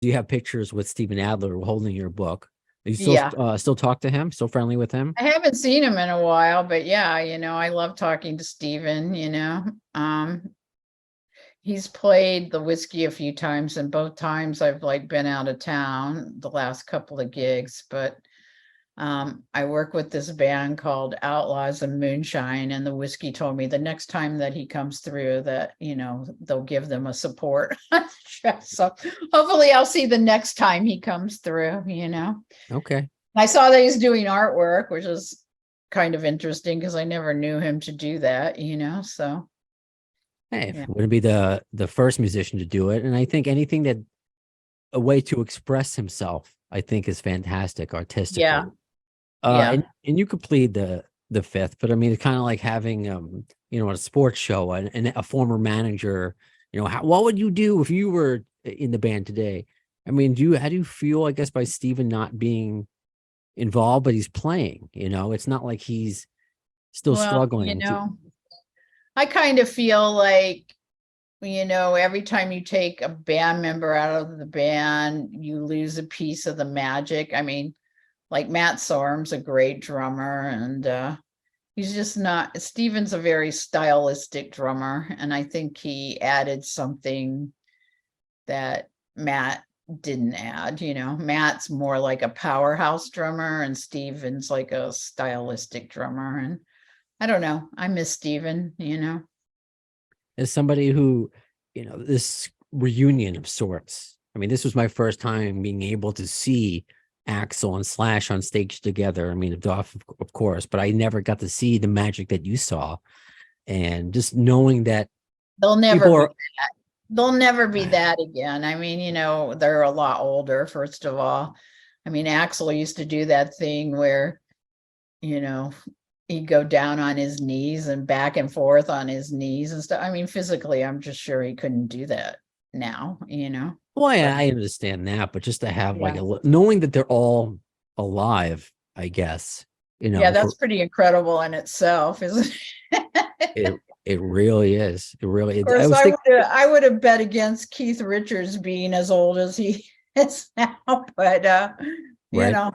Do you have pictures with Steven Adler holding your book? Are you Yeah. still talk to him? Still friendly with him? I haven't seen him in a while, but yeah, I love talking to Steven. He's played the whiskey a few times, and both times I've like been out of town the last couple of gigs, but I work with this band called Outlaws and Moonshine, and the whiskey told me the next time that he comes through that, they'll give them a support. So hopefully I'll see the next time he comes through. Okay. I saw that he's doing artwork, which is kind of interesting because I never knew him to do that. So Hey, yeah. wouldn't be the first musician to do it. And I think anything that a way to express himself, I think is fantastic Yeah. artistically. Yeah. And you could plead the fifth, but I mean, it's kind of like having a sports show and a former manager. What would you do if you were in the band today? I mean, how do you feel? I guess by Steven not being involved, but he's playing. It's not like he's still Well, struggling to. I kind of feel like, every time you take a band member out of the band, you lose a piece of the magic. I mean, like Matt Sorum's a great drummer, and he's just not. Steven's a very stylistic drummer, and I think he added something that Matt didn't add. Matt's more like a powerhouse drummer, and Steven's like a stylistic drummer. And I don't know. I miss Steven. As somebody who, this reunion of sorts. I mean, this was my first time being able to see Axl and Slash on stage together. I mean, Duff, of course, but I never got to see the magic that you saw. And just knowing that They'll never people be are, that. They'll never be that again. I mean, they're a lot older, first of all. I mean, Axl used to do that thing where, you know, he'd go down on his knees and back and forth on his knees and stuff. I mean, physically, I'm just sure he couldn't do that now. well, But I understand that, but just to have like yeah. knowing that they're all alive, I guess, Yeah, for that's pretty incredible in itself, isn't it? it, it really is. It really Of is. I course, was thinking, I would have bet against Keith Richards being as old as he is now, but you right. know,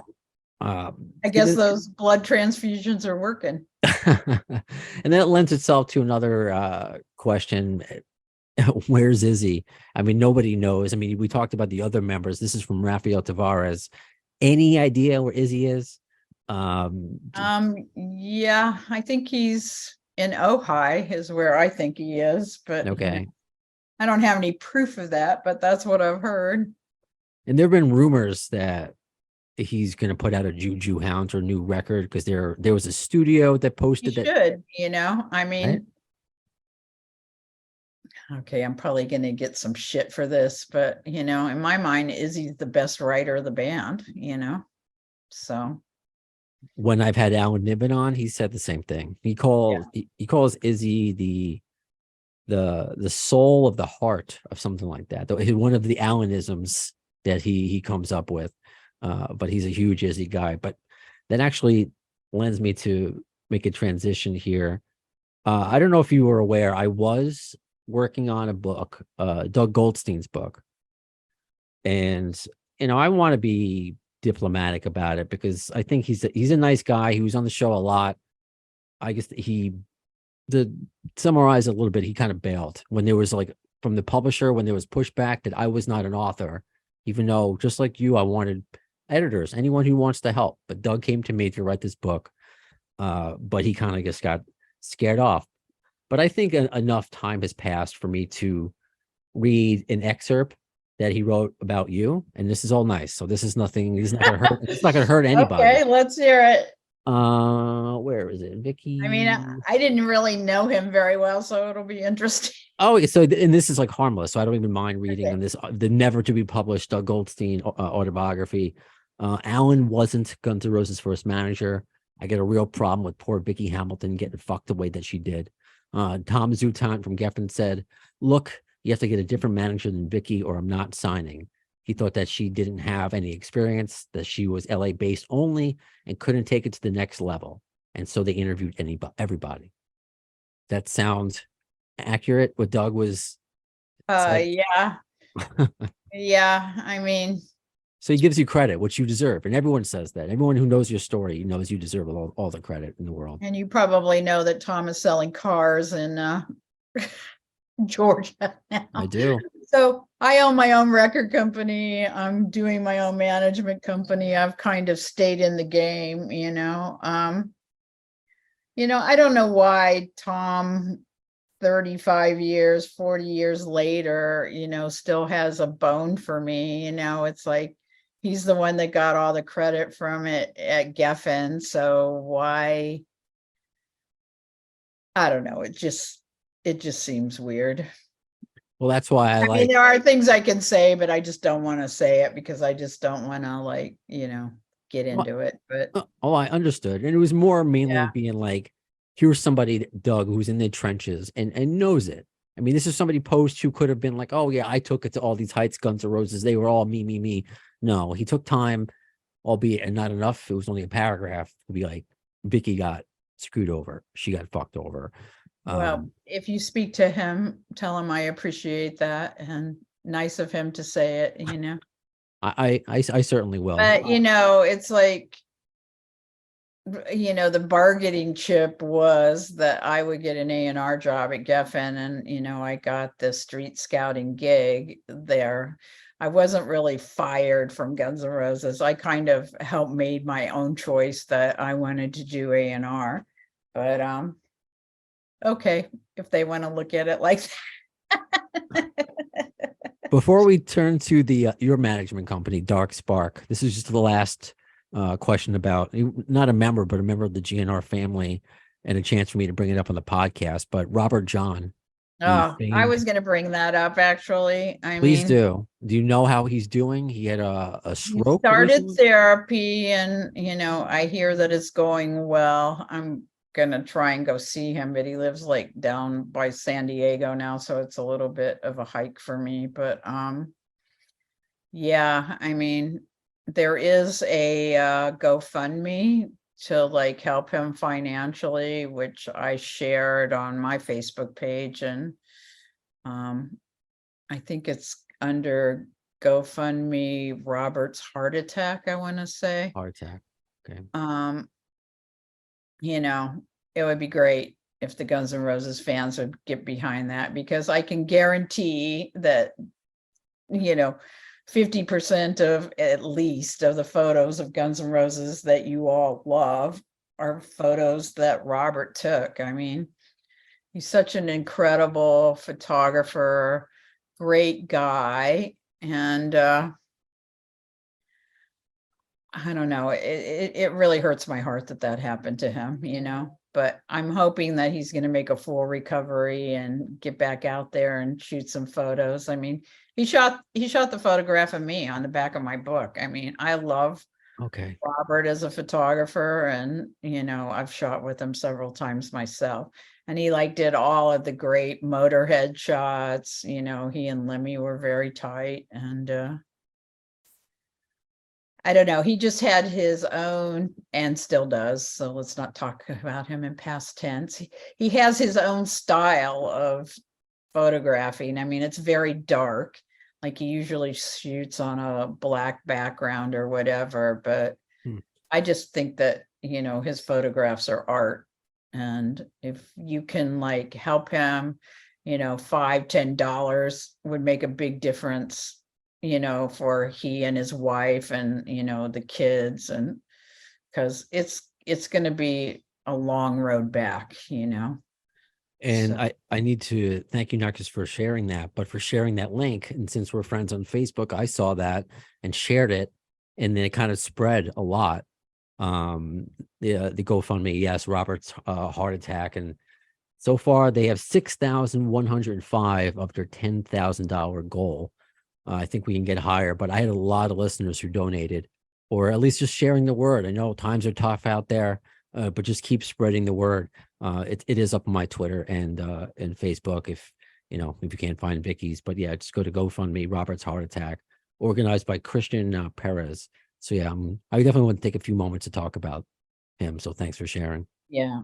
I See, guess those blood transfusions are working. and that lends itself to another question. Where's Izzy? I mean, nobody knows. I mean, we talked about the other members. This is from Rafael Tavares. Any idea where Izzy is? Yeah, I think he's in Ojai is where I think he is, but Okay. I don't have any proof of that, but that's what I've heard. And there have been rumors that he's going to put out a Juju Hounds or new record because there was a studio that He posted that, should, I right? mean, okay, I'm probably going to get some shit for this, but in my mind, Izzy's the best writer of the band. So When I've had Alan Niven on, he said the same thing. yeah. He calls Izzy the soul of the heart of something like that. One of the Alanisms that he comes up with. But he's a huge Izzy guy. But that actually lends me to make a transition here. I don't know if you were aware, I was working on a book, Doug Goldstein's book. And, I want to be diplomatic about it because I think he's a nice guy. He was on the show a lot. I guess to summarize a little bit, he kind of bailed when there was like from the publisher, when there was pushback that I was not an author, even though just like you, I wanted editors, anyone who wants to help. But Doug came to me to write this book. But he kind of just got scared off. But I think enough time has passed for me to read an excerpt that he wrote about you, and this is all nice. So this is nothing. It's not gonna hurt. It's not gonna hurt anybody. Okay, let's hear it. Where is it, I mean, Vicky? I didn't really know him very well, so it'll be interesting. Oh, so and this is like harmless, so I don't even mind reading Okay. on this. The never to be published Doug Goldstein autobiography. Alan wasn't Guns N' Roses' first manager. I get a real problem with poor Vicky Hamilton getting fucked the way that she did. Tom Zutaut from Geffen said, "Look, you have to get a different manager than Vicky, or I'm not signing." He thought that she didn't have any experience, that she was LA based only, and couldn't take it to the next level. And so they interviewed everybody. That sounds accurate. What Doug was said. Yeah. Yeah, I mean, So he gives you credit, which you deserve. And everyone says that. Everyone who knows your story knows you deserve all the credit in the world. and you probably know that Tom is selling cars in Georgia now. I do. So I own my own record company. I'm doing my own management company. I've kind of stayed in the game, you know. I don't know why Tom 35 years, 40 years later, still has a bone for me. It's like he's the one that got all the credit from it at Geffen. So why? I don't know. It just seems weird. Well, that's why I I mean, there are things I can say, but I just don't want to say it because I just don't want to get into it. But I understood. And it was more mainly Yeah. being like, here's somebody, Doug, who's in the trenches and knows it. I mean, this is somebody post who could have been like, oh yeah, I took it to all these heights, Guns N' Roses. They were all me, me, me. No, he took time, albeit and not enough. It was only a paragraph to be like, Vicky got screwed over. She got fucked over. Well, if you speak to him, tell him I appreciate that and nice of him to say it. I certainly will. But it's like, the bargaining chip was that I would get an A&R job at Geffen, and I got the street scouting gig there. I wasn't really fired from Guns N' Roses. I kind of helped made my own choice that I wanted to do A&R. But okay, if they want to look at it like that. Before we turn to the your management company, Dark Spark, this is just the last question about not a member, but a member of the G&R family, and a chance for me to bring it up on the podcast. But Robert John. Oh, I was going to bring that up actually. Please do. Do you know how he's doing? He had a stroke. He started therapy, and I hear that it's going well. I'm gonna try and go see him, but he lives like down by San Diego now, so it's a little bit of a hike for me. But yeah, I mean, there is a GoFundMe to help him financially, which I shared on my Facebook page, and I think it's under GoFundMe Robert's heart attack, I want to say. Heart attack. Okay. It would be great if the Guns N' Roses fans would get behind that, because I can guarantee that 50% of at least of the photos of Guns N' Roses that you all love are photos that Robert took. I mean, he's such an incredible photographer, great guy, and I don't know, it really hurts my heart that happened to him, but I'm hoping that he's going to make a full recovery and get back out there and shoot some photos. I mean, he shot the photograph of me on the back of my book. I mean, I love Robert as a photographer, and I've shot with him several times myself, and he did all of the great Motorhead shots. He and Lemmy were very tight, and I don't know. He just had his own, and still does. So let's not talk about him in past tense. He has his own style of photographing. I mean, it's very dark. He usually shoots on a black background or whatever. But I just think that, his photographs are art. And if you can help him, $5-10 would make a big difference, for he and his wife and, the kids, and because it's going to be a long road back, And So- I need to thank you not just for sharing that, but for sharing that link. And since we're friends on Facebook, I saw that and shared it, and then it kind of spread a lot. The GoFundMe, yes, Robert's heart attack, and so far they have 6,105 of their $10,000 goal. I think we can get higher, but I had a lot of listeners who donated, or at least just sharing the word. I know times are tough out there, but just keep spreading the word. It is up on my Twitter and Facebook if you can't find Vicky's. But yeah, just go to GoFundMe, Robert's heart attack, organized by Christian Perez. So yeah, I definitely want to take a few moments to talk about him. So thanks for sharing. Yeah.